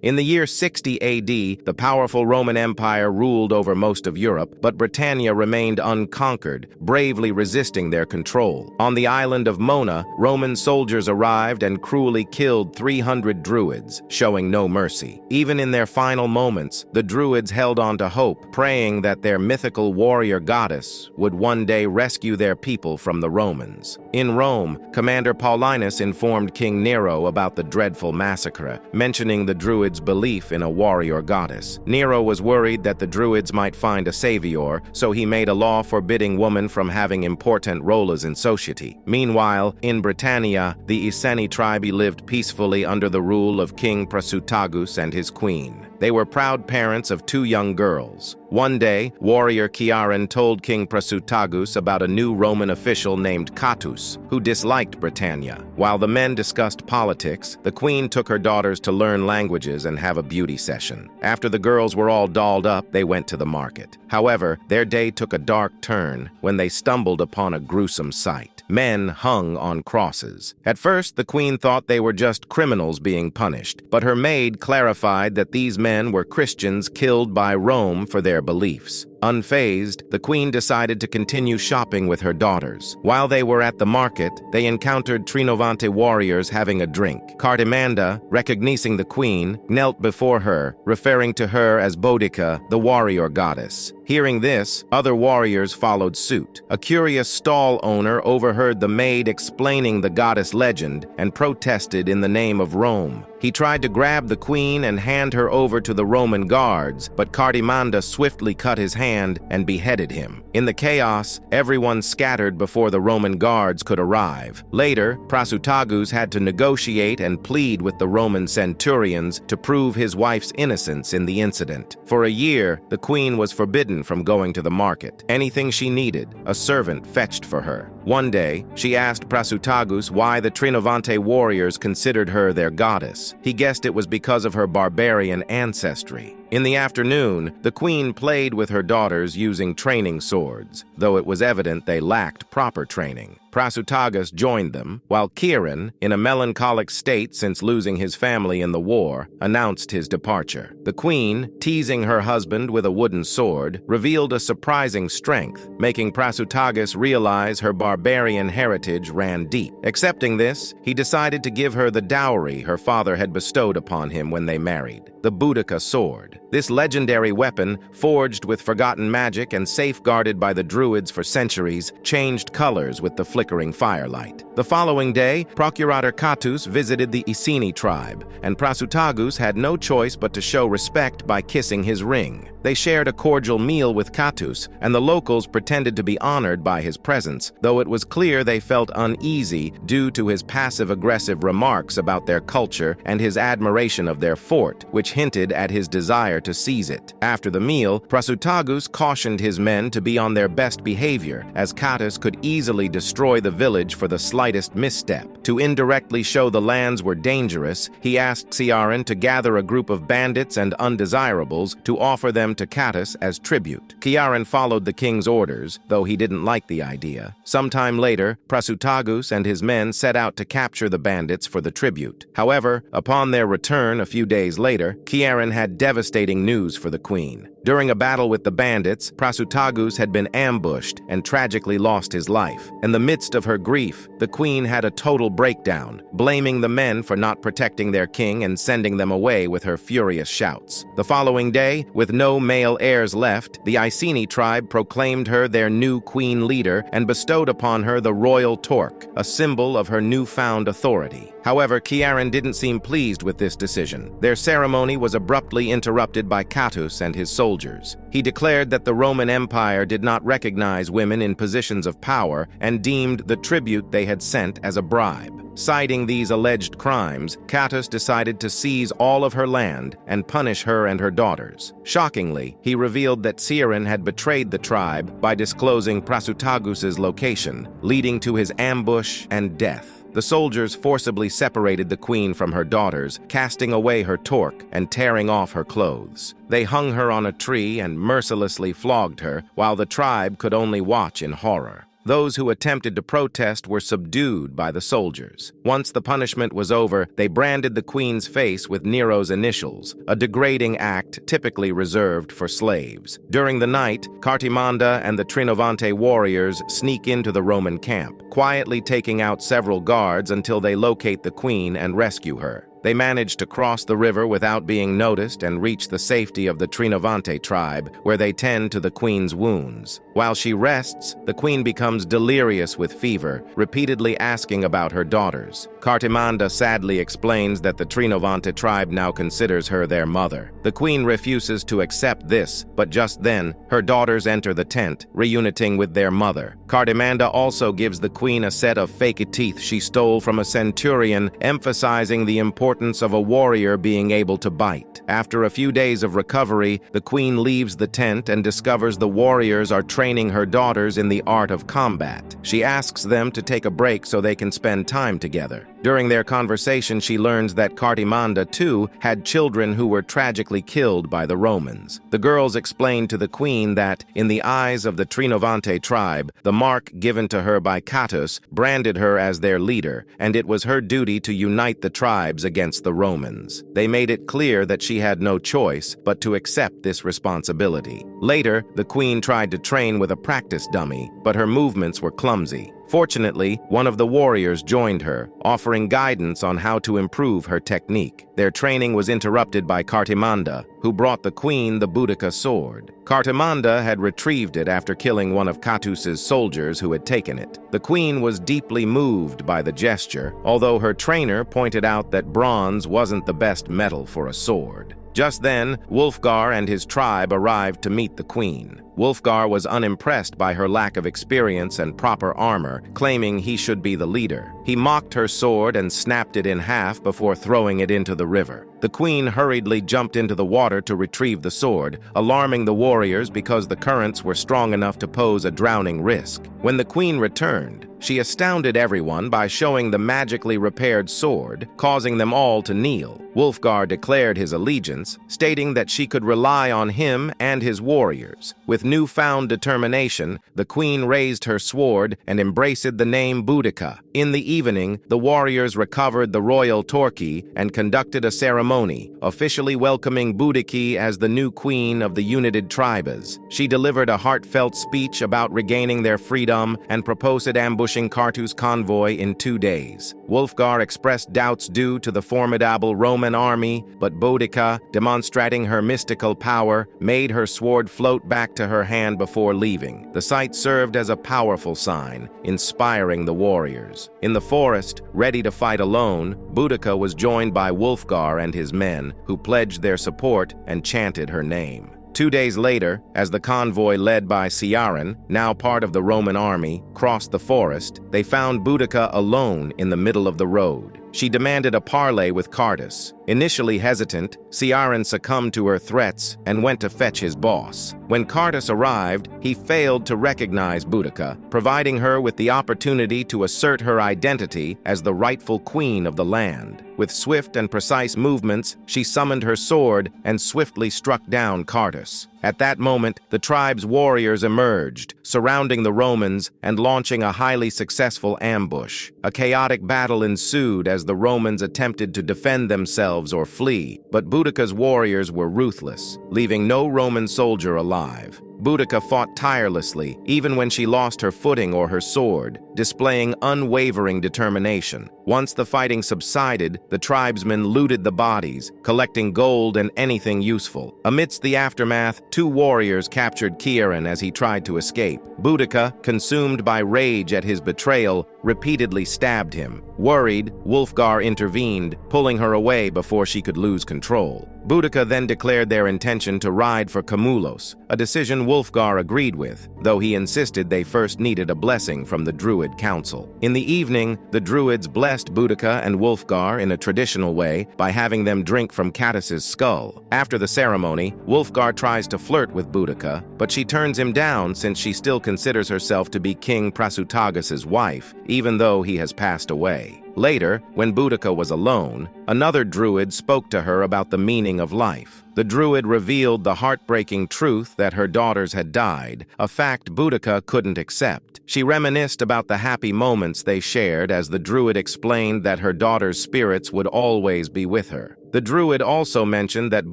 In the year 60 AD, the powerful Roman Empire ruled over most of Europe, but Britannia remained unconquered, bravely resisting their control. On the island of Mona, Roman soldiers arrived and cruelly killed 300 Druids, showing no mercy. Even in their final moments, the Druids held on to hope, praying that their mythical warrior goddess would one day rescue their people from the Romans. In Rome, Commander Paulinus informed King Nero about the dreadful massacre, mentioning the Druids' belief in a warrior goddess. Nero was worried that the Druids might find a savior, so he made a law forbidding women from having important roles in society. Meanwhile, in Britannia, the Iceni tribe lived peacefully under the rule of King Prasutagus and his queen. They were proud parents of 2 young girls. One day, warrior Ciaran told King Prasutagus about a new Roman official named Catus, who disliked Britannia. While the men discussed politics, the queen took her daughters to learn languages and have a beauty session. After the girls were all dolled up, they went to the market. However, their day took a dark turn when they stumbled upon a gruesome sight. Men hung on crosses. At first, the queen thought they were just criminals being punished, but her maid clarified that these men were Christians killed by Rome for their beliefs. Unfazed, the queen decided to continue shopping with her daughters. While they were at the market, they encountered Trinovante warriors having a drink. Cartimanda, recognizing the queen, knelt before her, referring to her as Boudica, the warrior goddess. Hearing this, other warriors followed suit. A curious stall owner overheard the maid explaining the goddess legend and protested in the name of Rome. He tried to grab the queen and hand her over to the Roman guards, but Cartimanda swiftly cut his hand and beheaded him. In the chaos, everyone scattered before the Roman guards could arrive. Later, Prasutagus had to negotiate and plead with the Roman centurions to prove his wife's innocence in the incident. For a year, the queen was forbidden from going to the market. Anything she needed, a servant fetched for her. One day, she asked Prasutagus why the Trinovante warriors considered her their goddess. He guessed it was because of her barbarian ancestry. In the afternoon, the queen played with her daughters using training swords, though it was evident they lacked proper training. Prasutagus joined them, while Ciaran, in a melancholic state since losing his family in the war, announced his departure. The queen, teasing her husband with a wooden sword, revealed a surprising strength, making Prasutagus realize her barbarian heritage ran deep. Accepting this, he decided to give her the dowry her father had bestowed upon him when they married, the Boudica sword. This legendary weapon, forged with forgotten magic and safeguarded by the Druids for centuries, changed colors with the flickering firelight. The following day, Procurator Catus visited the Iceni tribe, and Prasutagus had no choice but to show respect by kissing his ring. They shared a cordial meal with Catus, and the locals pretended to be honored by his presence, though it was clear they felt uneasy due to his passive-aggressive remarks about their culture and his admiration of their fort, which hinted at his desire to seize it. After the meal, Prasutagus cautioned his men to be on their best behavior, as Catus could easily destroy the village for the slightest misstep. To indirectly show the lands were dangerous, he asked Ciaran to gather a group of bandits and undesirables to offer them to Catus as tribute. Ciaran followed the king's orders, though he didn't like the idea. Sometime later, Prasutagus and his men set out to capture the bandits for the tribute. However, upon their return a few days later, Ciaran had devastating news for the queen. During a battle with the bandits, Prasutagus had been ambushed and tragically lost his life. In the midst of her grief, the queen had a total breakdown, blaming the men for not protecting their king and sending them away with her furious shouts. The following day, with no male heirs left, the Iceni tribe proclaimed her their new queen leader and bestowed upon her the royal torque, a symbol of her newfound authority. However, Ciaran didn't seem pleased with this decision. Their ceremony was abruptly interrupted by Catus and his soldiers. He declared that the Roman Empire did not recognize women in positions of power and deemed the tribute they had sent as a bribe. Citing these alleged crimes, Catus decided to seize all of her land and punish her and her daughters. Shockingly, he revealed that Ciaran had betrayed the tribe by disclosing Prasutagus's location, leading to his ambush and death. The soldiers forcibly separated the queen from her daughters, casting away her torque and tearing off her clothes. They hung her on a tree and mercilessly flogged her, while the tribe could only watch in horror. those who attempted to protest were subdued by the soldiers. Once the punishment was over, they branded the queen's face with Nero's initials, a degrading act typically reserved for slaves. During the night, Cartimanda and the Trinovante warriors sneak into the Roman camp, quietly taking out several guards until they locate the queen and rescue her. They manage to cross the river without being noticed and reach the safety of the Trinovante tribe, where they tend to the queen's wounds. While she rests, the queen becomes delirious with fever, repeatedly asking about her daughters. Cartimanda sadly explains that the Trinovante tribe now considers her their mother. The queen refuses to accept this, but just then, her daughters enter the tent, reuniting with their mother. Cartimanda also gives the queen a set of fake teeth she stole from a centurion, emphasizing the importance of a warrior being able to bite. After a few days of recovery, the queen leaves the tent and discovers the warriors are training her daughters in the art of combat. She asks them to take a break so they can spend time together. During their conversation, she learns that Cartimanda, too, had children who were tragically killed by the Romans. The girls explain to the queen that, in the eyes of the Trinovante tribe, the mark given to her by Catuus branded her as their leader, and it was her duty to unite the tribes against the Romans. They made it clear that she had no choice but to accept this responsibility. Later, the queen tried to train with a practice dummy, but her movements were clumsy. Fortunately, one of the warriors joined her, offering guidance on how to improve her technique. Their training was interrupted by Cartimanda, who brought the queen the Boudica sword. Cartimanda had retrieved it after killing one of Catuus's soldiers who had taken it. The queen was deeply moved by the gesture, although her trainer pointed out that bronze wasn't the best metal for a sword. Just then, Wulfgar and his tribe arrived to meet the queen. Wulfgar was unimpressed by her lack of experience and proper armor, claiming he should be the leader. He mocked her sword and snapped it in half before throwing it into the river. The queen hurriedly jumped into the water to retrieve the sword, alarming the warriors because the currents were strong enough to pose a drowning risk. When the queen returned, she astounded everyone by showing the magically repaired sword, causing them all to kneel. Wulfgar declared his allegiance, stating that she could rely on him and his warriors. With newfound determination, the queen raised her sword and embraced the name Boudica. In the evening, the warriors recovered the royal torque and conducted a ceremony, officially welcoming Boudica as the new queen of the United Tribes. She delivered a heartfelt speech about regaining their freedom and proposed ambushing Catuus' convoy in 2 days. Wulfgar expressed doubts due to the formidable Roman army, but Boudica, demonstrating her mystical power, made her sword float back to her hand before leaving. The sight served as a powerful sign, inspiring the warriors. In the forest, ready to fight alone, Boudica was joined by Wulfgar and his men, who pledged their support and chanted her name. 2 days later, as the convoy led by Ciaran, now part of the Roman army, crossed the forest, they found Boudica alone in the middle of the road. She demanded a parley with Catuus. Initially hesitant, Ciaran succumbed to her threats and went to fetch his boss. When Catuus arrived, he failed to recognize Boudica, providing her with the opportunity to assert her identity as the rightful queen of the land. With swift and precise movements, she summoned her sword and swiftly struck down Catuus. At that moment, the tribe's warriors emerged, surrounding the Romans and launching a highly successful ambush. A chaotic battle ensued as the Romans attempted to defend themselves or flee, but Boudica's warriors were ruthless, leaving no Roman soldier alive. Boudica fought tirelessly, even when she lost her footing or her sword, displaying unwavering determination. Once the fighting subsided, the tribesmen looted the bodies, collecting gold and anything useful. Amidst the aftermath, 2 warriors captured Ciaran as he tried to escape. Boudica, consumed by rage at his betrayal, repeatedly stabbed him. Worried, Wulfgar intervened, pulling her away before she could lose control. Boudica then declared their intention to ride for Camulos, a decision Wulfgar agreed with, though he insisted they first needed a blessing from the Druid Council. In the evening, the Druids blessed Boudica and Wulfgar in a traditional way by having them drink from Catuus's skull. After the ceremony, Wulfgar tries to flirt with Boudica, but she turns him down since she still considers herself to be King Prasutagus' wife, even though he has passed away. Later, when Boudica was alone, another druid spoke to her about the meaning of life. The druid revealed the heartbreaking truth that her daughters had died, a fact Boudica couldn't accept. She reminisced about the happy moments they shared as the druid explained that her daughters' spirits would always be with her. The druid also mentioned that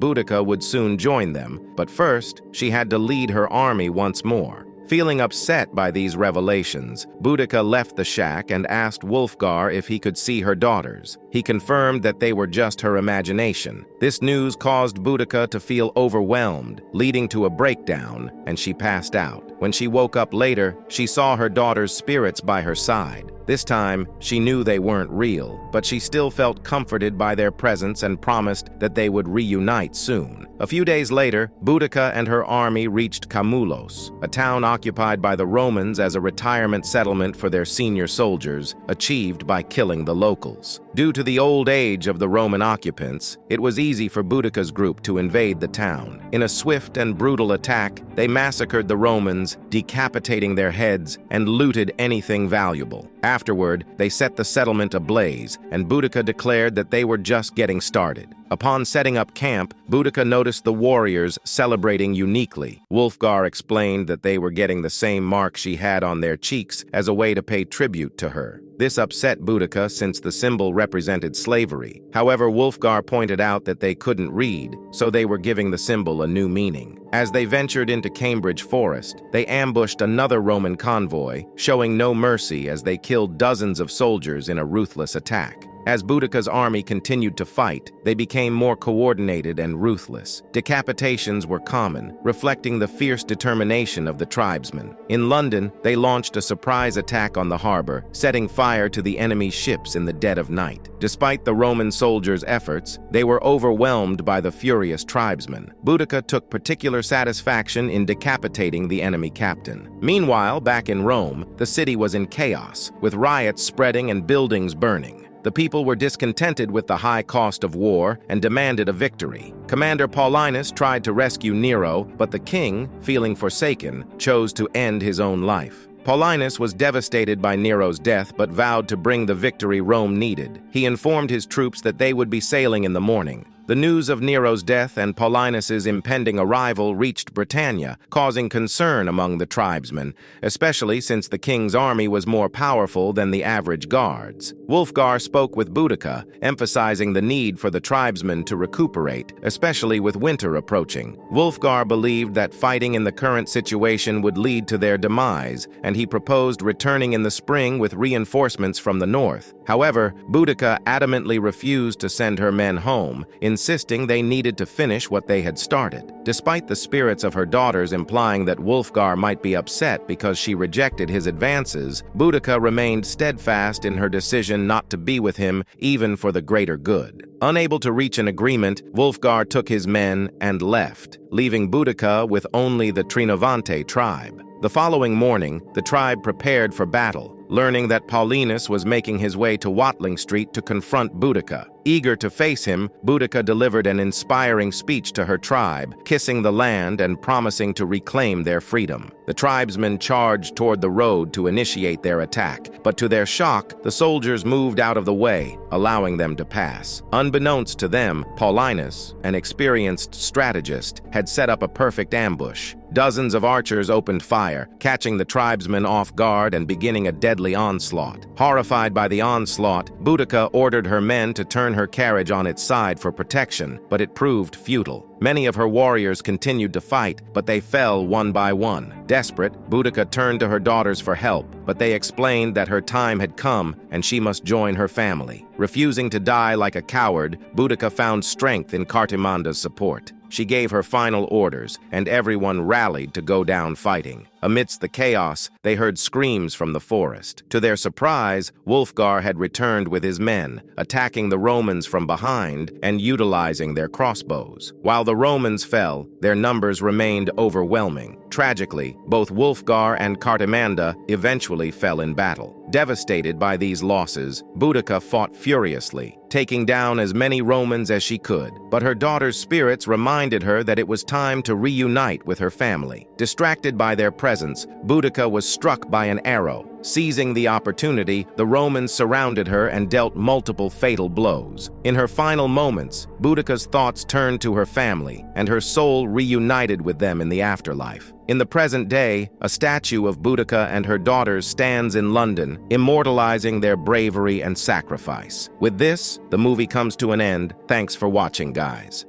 Boudica would soon join them, but first, she had to lead her army once more. Feeling upset by these revelations, Boudica left the shack and asked Wulfgar if he could see her daughters. He confirmed that they were just her imagination. This news caused Boudica to feel overwhelmed, leading to a breakdown, and she passed out. When she woke up later, she saw her daughters' spirits by her side. This time, she knew they weren't real, but she still felt comforted by their presence and promised that they would reunite soon. A few days later, Boudica and her army reached Camulos, a town occupied by the Romans as a retirement settlement for their senior soldiers, achieved by killing the locals. Due to the old age of the Roman occupants, it was easy for Boudica's group to invade the town. In a swift and brutal attack, they massacred the Romans, decapitating their heads, and looted anything valuable. Afterward, they set the settlement ablaze, and Boudica declared that they were just getting started. Upon setting up camp, Boudica noticed the warriors celebrating uniquely. Wulfgar explained that they were getting the same mark she had on their cheeks as a way to pay tribute to her. This upset Boudica since the symbol represented slavery. However, Wulfgar pointed out that they couldn't read, so they were giving the symbol a new meaning. As they ventured into Cambridge Forest, they ambushed another Roman convoy, showing no mercy as they killed dozens of soldiers in a ruthless attack. As Boudica's army continued to fight, they became more coordinated and ruthless. Decapitations were common, reflecting the fierce determination of the tribesmen. In London, they launched a surprise attack on the harbor, setting fire to the enemy's ships in the dead of night. Despite the Roman soldiers' efforts, they were overwhelmed by the furious tribesmen. Boudica took particular satisfaction in decapitating the enemy captain. Meanwhile, back in Rome, the city was in chaos, with riots spreading and buildings burning. The people were discontented with the high cost of war and demanded a victory. Commander Paulinus tried to rescue Nero, but the king, feeling forsaken, chose to end his own life. Paulinus was devastated by Nero's death but vowed to bring the victory Rome needed. He informed his troops that they would be sailing in the morning. The news of Nero's death and Paulinus's impending arrival reached Britannia, causing concern among the tribesmen, especially since the king's army was more powerful than the average guards. Wulfgar spoke with Boudica, emphasizing the need for the tribesmen to recuperate, especially with winter approaching. Wulfgar believed that fighting in the current situation would lead to their demise, and he proposed returning in the spring with reinforcements from the north. However, Boudica adamantly refused to send her men home, insisting they needed to finish what they had started. Despite the spirits of her daughters implying that Wulfgar might be upset because she rejected his advances, Boudica remained steadfast in her decision not to be with him even for the greater good. Unable to reach an agreement, Wulfgar took his men and left, leaving Boudica with only the Trinovante tribe. The following morning, the tribe prepared for battle, learning that Paulinus was making his way to Watling Street to confront Boudica. Eager to face him, Boudica delivered an inspiring speech to her tribe, kissing the land and promising to reclaim their freedom. The tribesmen charged toward the road to initiate their attack, but to their shock, the soldiers moved out of the way, allowing them to pass. Unbeknownst to them, Paulinus, an experienced strategist, had set up a perfect ambush. Dozens of archers opened fire, catching the tribesmen off guard and beginning a deadly onslaught. Horrified by the onslaught, Boudica ordered her men to turn her carriage on its side for protection, but it proved futile. Many of her warriors continued to fight, but they fell one by one. Desperate, Boudica turned to her daughters for help, but they explained that her time had come and she must join her family. Refusing to die like a coward, Boudica found strength in Cartimanda's support. She gave her final orders, and everyone rallied to go down fighting. Amidst the chaos, they heard screams from the forest. To their surprise, Wulfgar had returned with his men, attacking the Romans from behind and utilizing their crossbows. While the Romans fell, their numbers remained overwhelming. Tragically, both Wulfgar and Cartimanda eventually fell in battle. Devastated by these losses, Boudica fought furiously, taking down as many Romans as she could. But her daughter's spirits reminded her that it was time to reunite with her family. Distracted by their presence, presence, Boudica was struck by an arrow. Seizing the opportunity, the Romans surrounded her and dealt multiple fatal blows. In her final moments, Boudica's thoughts turned to her family, and her soul reunited with them in the afterlife. In the present day, a statue of Boudica and her daughters stands in London, immortalizing their bravery and sacrifice. With this, the movie comes to an end. Thanks for watching, guys.